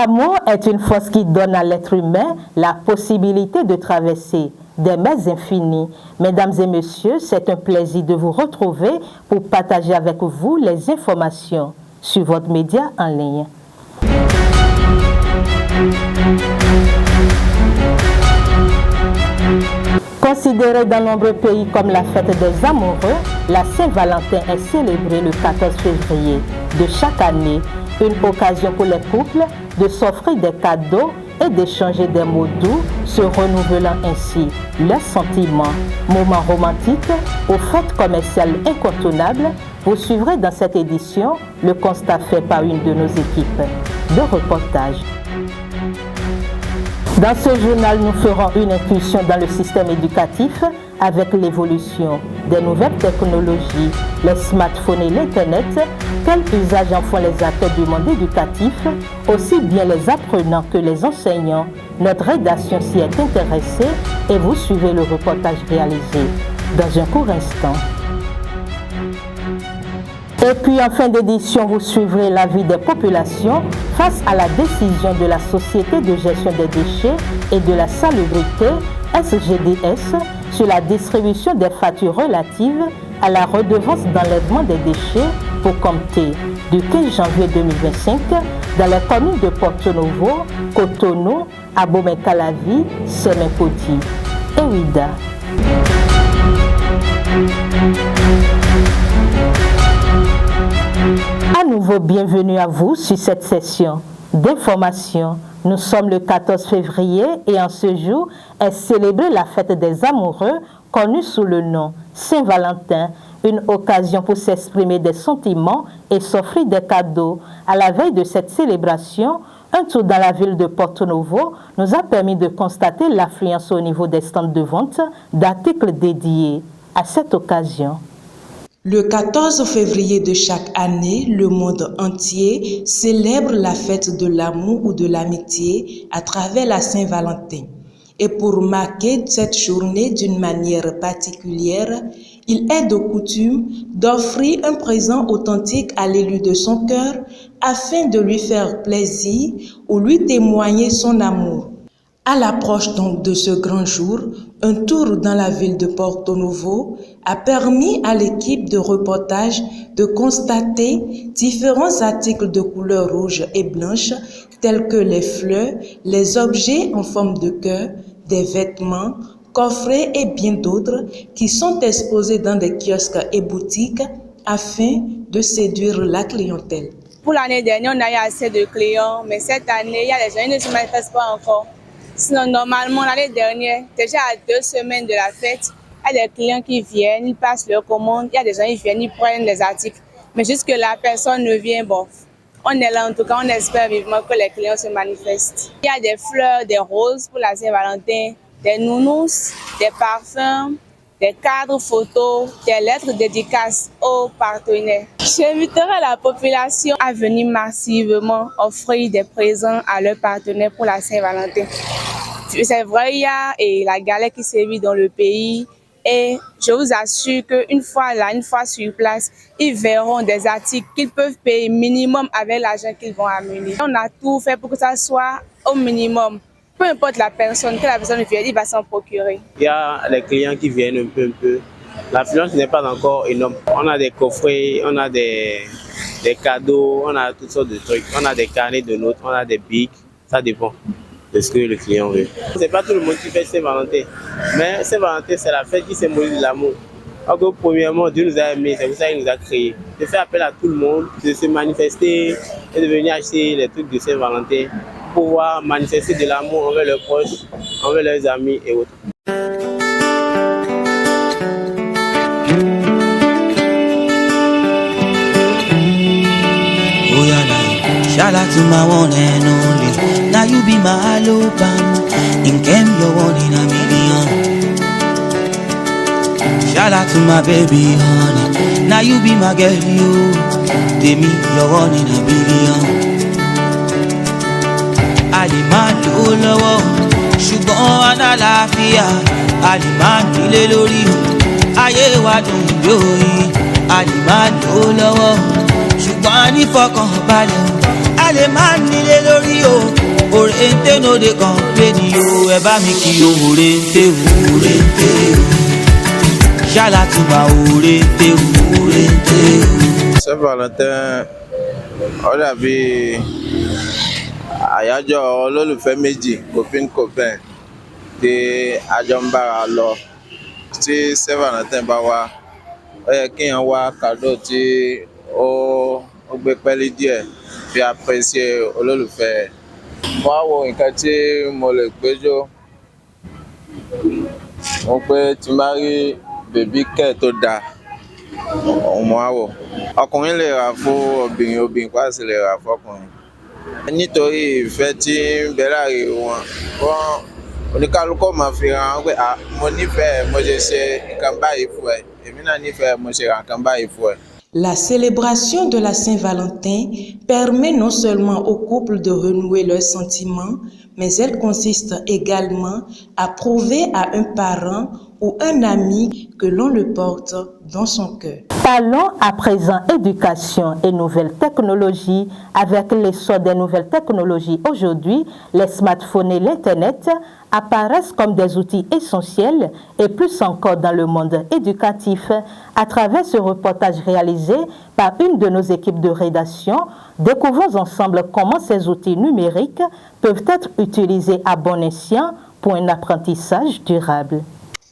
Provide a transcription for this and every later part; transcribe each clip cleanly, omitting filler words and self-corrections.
L'amour est une force qui donne à l'être humain la possibilité de traverser des mers infinies. Mesdames et messieurs, c'est un plaisir de vous retrouver pour partager avec vous les informations sur votre média en ligne. Considérée dans nombreux pays comme la fête des amoureux, la Saint-Valentin est célébrée le 14 février de chaque année, une occasion pour les couples de s'offrir des cadeaux et d'échanger des mots doux, se renouvelant ainsi leurs sentiments. Moment romantique aux fêtes commerciales incontournables, vous suivrez dans cette édition le constat fait par une de nos équipes de reportage. Dans ce journal, nous ferons une incursion dans le système éducatif avec l'évolution des nouvelles technologies, les smartphones et l'Internet. Quel usage en font les acteurs du monde éducatif, aussi bien les apprenants que les enseignants? Notre rédaction s'y est intéressée et vous suivez le reportage réalisé dans un court instant. Et puis en fin d'édition, vous suivrez l'avis des populations face à la décision de la Société de gestion des déchets et de la salubrité, SGDS, sur la distribution des factures relatives à la redevance d'enlèvement des déchets pour compter du 15 janvier 2025 dans les communes de Porto Novo, Cotonou, Abomey-Calavi, Semen-Koti et Ouida. À nouveau, bienvenue à vous sur cette session d'information. Nous sommes le 14 février et en ce jour est célébrée la fête des amoureux, connue sous le nom Saint-Valentin, une occasion pour s'exprimer des sentiments et s'offrir des cadeaux. À la veille de cette célébration, un tour dans la ville de Porto Novo nous a permis de constater l'affluence au niveau des stands de vente d'articles dédiés à cette occasion. Le 14 février de chaque année, le monde entier célèbre la fête de l'amour ou de l'amitié à travers la Saint-Valentin. Et pour marquer cette journée d'une manière particulière, il est de coutume d'offrir un présent authentique à l'élu de son cœur afin de lui faire plaisir ou lui témoigner son amour. À l'approche donc de ce grand jour, un tour dans la ville de Porto Novo a permis à l'équipe de reportage de constater différents articles de couleur rouge et blanche tels que les fleurs, les objets en forme de cœur, des vêtements, coffrets et bien d'autres qui sont exposés dans des kiosques et boutiques afin de séduire la clientèle. Pour l'année dernière, on a eu assez de clients, mais cette année, il y a des gens qui ne se manifestent pas encore. Sinon, normalement, l'année dernière, déjà à 2 semaines de la fête, il y a des clients qui viennent, ils passent leurs commandes, il y a des gens qui viennent, ils prennent des articles. Mais jusque-là, personne ne vient. Bon, on est là en tout cas, on espère vivement que les clients se manifestent. Il y a des fleurs, des roses pour la Saint-Valentin, des nounous, des parfums, des cadres photos, des lettres dédicaces aux partenaires. J'inviterai la population à venir massivement offrir des présents à leurs partenaires pour la Saint-Valentin. C'est vrai, il y a la galère qui sévit dans le pays et je vous assure qu'une fois là, une fois sur place, ils verront des articles qu'ils peuvent payer minimum avec l'argent qu'ils vont amener. On a tout fait pour que ça soit au minimum. Peu importe la personne, que la personne vienne, il va s'en procurer. Il y a les clients qui viennent un peu. L'affluence n'est pas encore énorme. On a des coffrets, on a des cadeaux, on a toutes sortes de trucs. On a des carnets de notes, on a des bics, ça dépend de ce que le client veut. C'est pas tout le monde qui fait Saint-Valentin, mais Saint-Valentin, c'est la fête qui symbolise l'amour. Donc, premièrement, Dieu nous a aimés, c'est pour ça qu'il nous a créés. De faire appel à tout le monde, de se manifester et de venir acheter les trucs de Saint-Valentin pour pouvoir manifester de l'amour envers leurs proches, envers leurs amis et autres. Shout out to my one and only. Now you be my hello bam. In Kem, you're one in a million. Shout out to my baby honey. Now you be my girl, you. Demi, you're one in a billion. Aliman lo lọ́wọ́, ṣùgbọ́n àlàáfíà. Aliman nílé lórí. Ayé wa dùn bí oyin. Aliman lo lọ́wọ́, ṣùgbọ́n ní fọkànbalẹ̀. lè má nílé lórí o òrèǹté no dey complain o ẹ bá mi kí o òrèǹté o ṣáàlà tún bá òrèǹté o. Saint-Valentin ó dàbí àyájọ́ olólùfẹ́ méjì copine tí a jọ ń bára lọ. Tí Saint-Valentin bá wá ó yẹ kéèyàn wá kàdó tí ó gbé pẹ́lí díẹ̀ fi apprécier olólùfẹ́ ẹ̀. Mo á wo nǹkan tí mo lè gbéjó mo pé tí n bá rí bèbí kẹ̀ tó dáa òun mo á wò. Ọkùnrin lè rà fún obìnrin pàṣẹ lè rà fọkùnrin. Nítorí ìfẹ́ tí ń bẹ láàrin wọn oníkálukú máa fi hàn pé mo nífẹ̀ẹ́ mo ṣe ṣe nǹkan báyìí fún ẹ èmi náà nífẹ̀ẹ́ mo ṣe ra nǹkan báyìí fún ẹ. La célébration de la Saint-Valentin permet non seulement aux couples de renouer leurs sentiments, mais elle consiste également à prouver à un parent ou un ami que l'on le porte dans son cœur. Parlons à présent éducation et nouvelles technologies. Avec l'essor des nouvelles technologies aujourd'hui, les smartphones et l'Internet apparaissent comme des outils essentiels et plus encore dans le monde éducatif. À travers ce reportage réalisé par une de nos équipes de rédaction, découvrons ensemble comment ces outils numériques peuvent être utilisés à bon escient pour un apprentissage durable.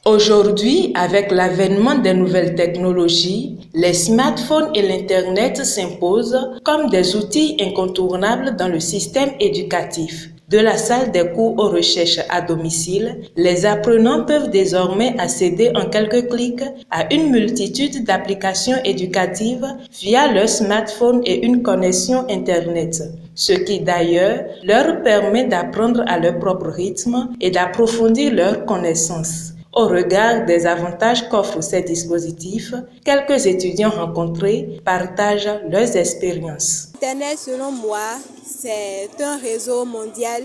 Aujourd'hui, avec l'avènement des nouvelles technologies, les smartphones et l'Internet s'imposent comme des outils incontournables dans le système éducatif. De la salle des cours aux recherches à domicile, les apprenants peuvent désormais accéder en quelques clics à une multitude d'applications éducatives via leur smartphone et une connexion Internet, ce qui d'ailleurs leur permet d'apprendre à leur propre rythme et d'approfondir leurs connaissances. Au regard des avantages qu'offrent ces dispositifs, quelques étudiants rencontrés partagent leurs expériences. Internet, selon moi, c'est un réseau mondial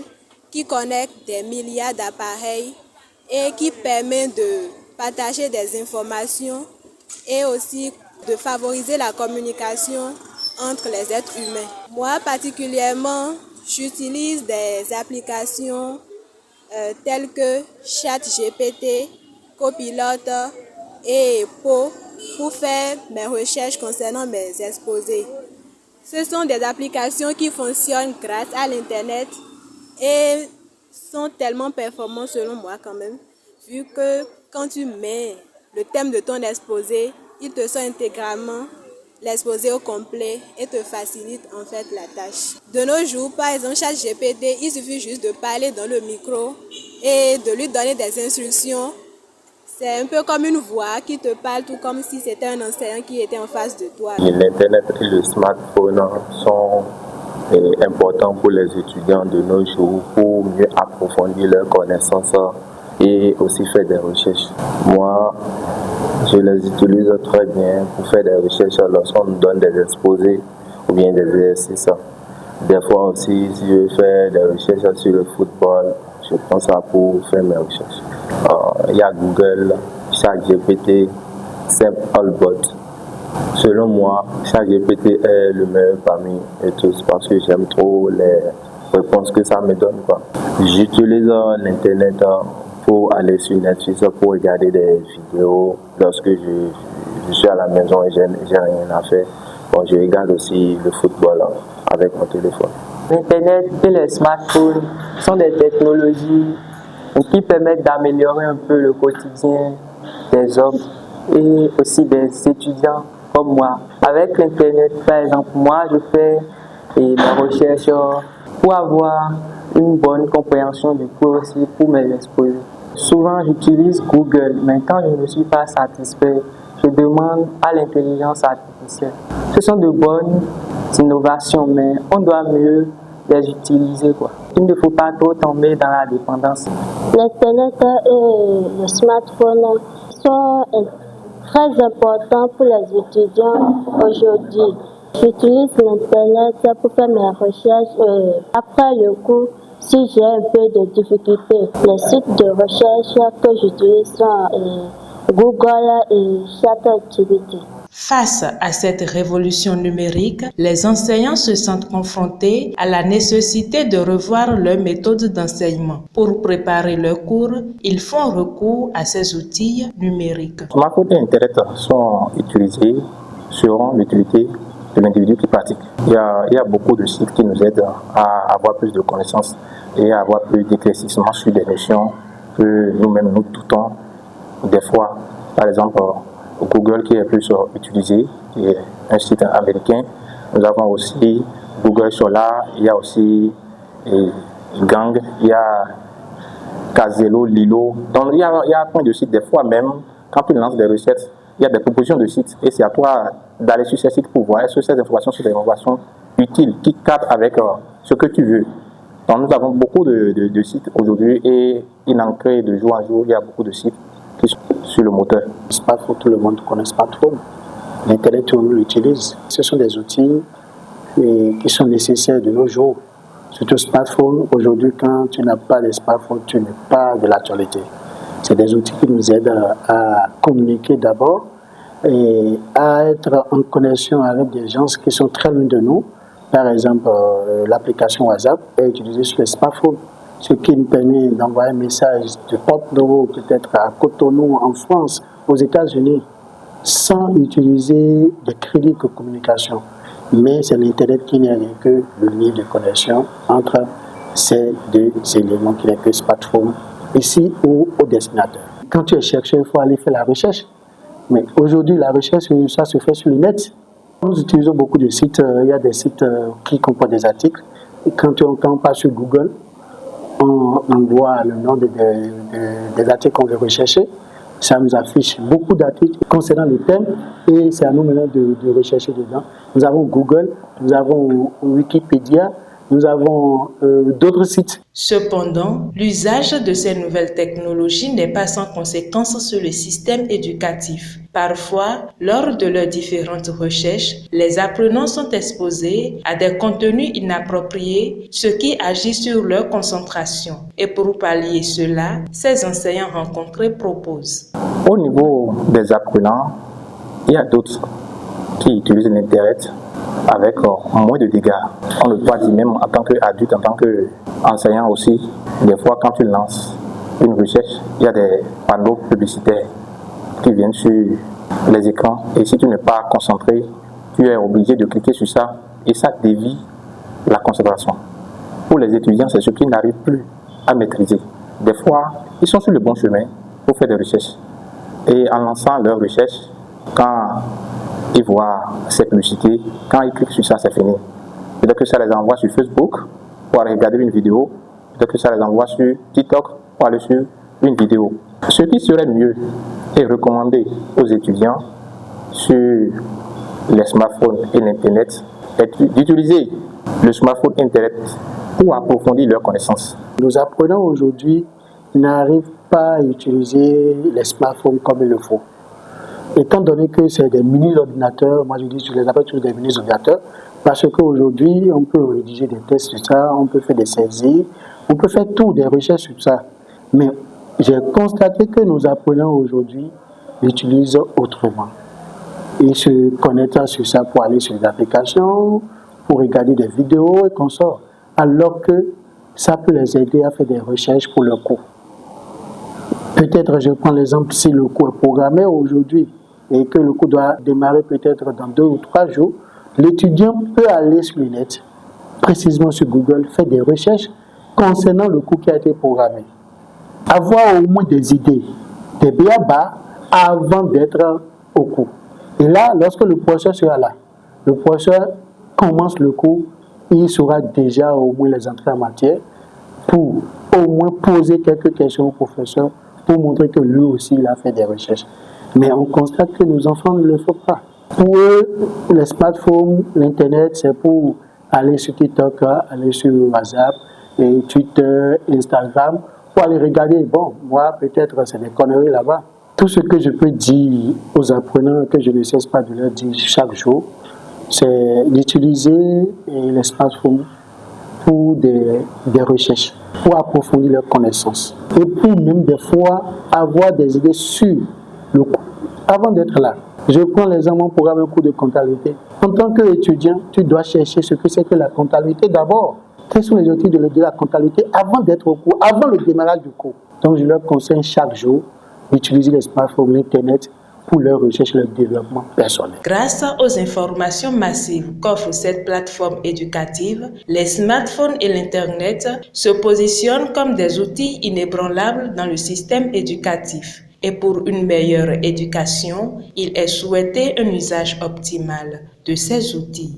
qui connecte des milliards d'appareils et qui permet de partager des informations et aussi de favoriser la communication entre les êtres humains. Moi, particulièrement, j'utilise des applications telles que ChatGPT, Copilote et Po pour faire mes recherches concernant mes exposés. Ce sont des applications qui fonctionnent grâce à l'Internet et sont tellement performantes selon moi quand même, vu que quand tu mets le thème de ton exposé, il te sort intégralement l'exposé au complet et te facilite en fait la tâche. De nos jours, par exemple, ChatGPT, il suffit juste de parler dans le micro et de lui donner des instructions. C'est un peu comme une voix qui te parle, tout comme si c'était un enseignant qui était en face de toi. L'Internet et le smartphone sont importants pour les étudiants de nos jours pour mieux approfondir leurs connaissances et aussi faire des recherches. Moi, je les utilise très bien pour faire des recherches lorsqu'on nous donne des exposés ou bien des exercices. Des fois aussi, si je veux faire des recherches sur le football, je prends ça pour faire mes recherches. Il y a Google, ChatGPT, Simplebot. Selon moi, ChatGPT est le meilleur parmi tous parce que j'aime trop les réponses que ça me donne. J'utilise l'Internet pour aller sur Netflix pour regarder des vidéos lorsque je suis à la maison et j'ai rien à faire. Bon, je regarde aussi le football avec mon téléphone. L'Internet et les smartphones sont des technologies qui permettent d'améliorer un peu le quotidien des hommes et aussi des étudiants comme moi. Avec l'Internet, par exemple, moi je fais mes recherches pour avoir une bonne compréhension du cours aussi pour mes exposés. Souvent j'utilise Google, mais quand je ne suis pas satisfait, je demande à l'intelligence artificielle. Ce sont de bonnes innovations, mais on doit mieux les utiliser. Il ne faut pas trop tomber dans la dépendance. L'Internet et le smartphone sont très importants pour les étudiants aujourd'hui. J'utilise l'Internet pour faire mes recherches. Après le cours, si j'ai un peu de difficulté, les sites de recherche que j'utilise sont Google et ChatGPT. Face à cette révolution numérique, les enseignants se sentent confrontés à la nécessité de revoir leurs méthodes d'enseignement. Pour préparer leurs cours, ils font recours à ces outils numériques. Smartphone et Internet seront l'utilité de l'individu qui pratique. Il y a beaucoup de sites qui nous aident à avoir plus de connaissances et à avoir plus d'éclaircissement sur des notions que nous-mêmes nous doutons des fois. Par exemple, Google qui est plus utilisé, qui est un site américain. Nous avons aussi Google Scholar, il y a aussi Gang, il y a Kazelo, Lilo. Donc il y a plein de sites. Des fois même, quand tu lances des recettes, il y a des propositions de sites et c'est à toi d'aller sur ces sites pour voir est-ce que ces informations sont des informations utiles, qui cadrent avec ce que tu veux. Donc nous avons beaucoup de sites aujourd'hui et il en crée de jour en jour, il y a beaucoup de sites qui sont sur le moteur. Smartphone, tout le monde connaît smartphone. L'Internet, tout le monde l'utilise. Ce sont des outils qui sont nécessaires de nos jours. Surtout smartphone, aujourd'hui, quand tu n'as pas de smartphone, tu n'es pas de l'actualité. C'est des outils qui nous aident à communiquer d'abord et à être en connexion avec des gens qui sont très loin de nous. Par exemple, l'application WhatsApp est utilisée sur les smartphones, ce qui nous permet d'envoyer un message de Porto-Novo, peut-être à Cotonou, en France, aux États-Unis, sans utiliser de crédits de communication. Mais c'est l'Internet qui n'est rien que le lien de connexion entre ces deux éléments qui n'est que smartphone, ici ou au destinateur. Quand tu es chercheur, il faut aller faire la recherche. Mais aujourd'hui, la recherche, ça se fait sur le net. Nous utilisons beaucoup de sites. Il y a des sites qui comportent des articles. Et quand on passe sur Google, on voit le nom des articles qu'on veut rechercher. Ça nous affiche beaucoup d'articles concernant le thème et c'est à nous maintenant de rechercher dedans. Nous avons Google, nous avons Wikipédia, nous avons d'autres sites. Cependant, l'usage de ces nouvelles technologies n'est pas sans conséquences sur le système éducatif. Parfois, lors de leurs différentes recherches, les apprenants sont exposés à des contenus inappropriés, ce qui agit sur leur concentration. Et pour pallier cela, ces enseignants rencontrés proposent. Au niveau des apprenants, il y a d'autres qui utilisent l'Internet avec moins de dégâts. On le doit dire même en tant qu'adulte, en tant qu'enseignant aussi. Des fois, quand tu lances une recherche, il y a des panneaux publicitaires qui viennent sur les écrans. Et si tu n'es pas concentré, tu es obligé de cliquer sur ça et ça dévie la concentration. Pour les étudiants, c'est ce qu'ils n'arrivent plus à maîtriser. Des fois, ils sont sur le bon chemin pour faire des recherches. Et en lançant leurs recherches, quand ils voient cette publicité, quand ils cliquent sur ça, c'est fini. Peut-être que ça les envoie sur Facebook pour aller regarder une vidéo. Peut-être que ça les envoie sur TikTok pour aller sur une vidéo. Ce qui serait mieux et recommandé aux étudiants sur les smartphones et l'Internet est d'utiliser le smartphone et Internet pour approfondir leurs connaissances. Nos apprenants aujourd'hui n'arrivent pas à utiliser les smartphones comme il le faut. Étant donné que c'est des mini-ordinateurs, moi je dis je les appelle tous des mini-ordinateurs, parce qu'aujourd'hui on peut rédiger des tests sur ça, on peut faire des saisies, on peut faire tout, des recherches sur ça. Mais j'ai constaté que nos apprenants aujourd'hui l'utilisent autrement. Ils se connectent sur ça pour aller sur les applications, pour regarder des vidéos et consorts, alors que ça peut les aider à faire des recherches pour leur cours. Peut-être, je prends l'exemple, si le cours est programmé aujourd'hui et que le cours doit démarrer peut-être dans 2 ou 3 jours, l'étudiant peut aller sur le net, précisément sur Google, faire des recherches concernant le cours qui a été programmé. Avoir au moins des idées, des b.a.-ba avant d'être au cours. Et là, lorsque le professeur sera là, le professeur commence le cours, il saura déjà au moins les entrées en matière pour au moins poser quelques questions au professeur pour montrer que lui aussi il a fait des recherches. Mais on constate que nos enfants ne le font pas. Pour eux, les smartphones, l'Internet, c'est pour aller sur TikTok, aller sur WhatsApp, et Twitter, Instagram, pour aller regarder. Bon, moi, peut-être c'est des conneries là-bas. Tout ce que je peux dire aux apprenants, que je ne cesse pas de leur dire chaque jour, c'est d'utiliser les smartphones pour des recherches, pour approfondir leurs connaissances. Et pour même des fois avoir des idées sur le cours, avant d'être là. Je prends l'exemple pour avoir un cours de comptabilité. En tant qu'étudiant, tu dois chercher ce que c'est que la comptabilité d'abord. Quels sont les outils de la comptabilité avant d'être au cours, avant le démarrage du cours. Donc je leur conseille chaque jour d'utiliser les smartphones, l'Internet pour leur recherche et leur développement personnel. Grâce aux informations massives qu'offre cette plateforme éducative, les smartphones et l'Internet se positionnent comme des outils inébranlables dans le système éducatif. Et pour une meilleure éducation, il est souhaité un usage optimal de ces outils.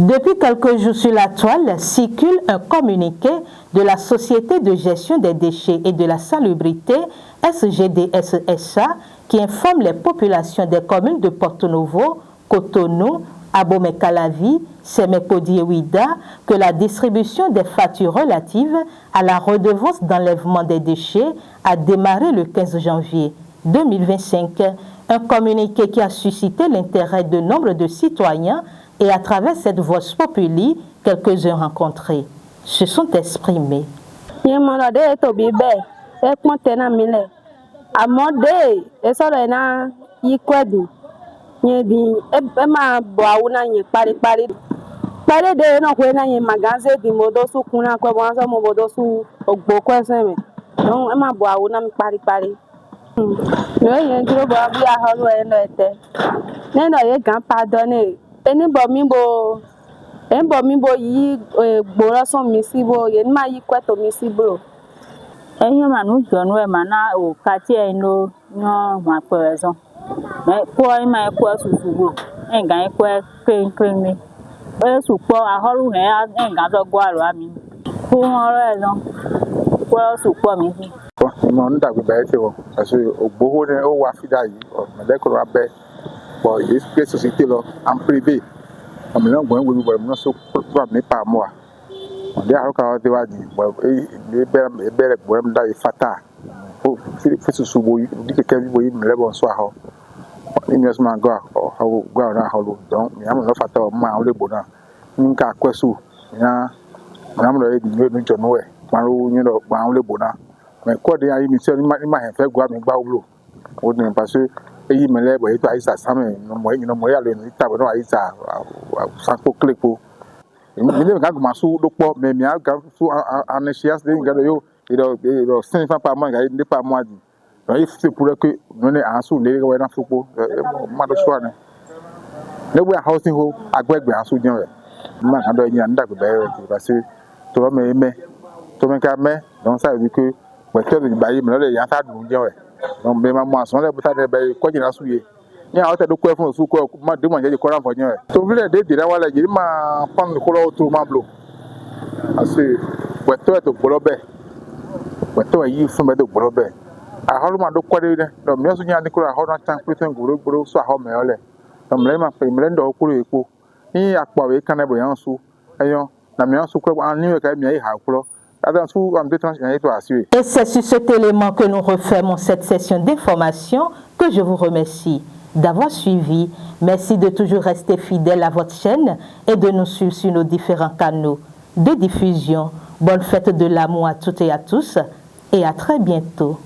Depuis quelques jours sur la toile circule un communiqué de la Société de gestion des déchets et de la salubrité SGDS-SA qui informe les populations des communes de Porto Novo, Cotonou, Abomey-Calavi, Sémé-Podi et Ouida que la distribution des factures relatives à la redevance d'enlèvement des déchets a démarré le 15 janvier 2025. Un communiqué qui a suscité l'intérêt de nombre de citoyens et à travers cette voix populi, quelques-uns rencontrés se sont exprimés. Et c'est sur cet élément que nous refermons cette session d'information que je vous remercie d'avoir suivi. Merci de toujours rester fidèle à votre chaîne et de nous suivre sur nos différents canaux de diffusion. Bonne fête de l'amour à toutes et à tous et à très bientôt.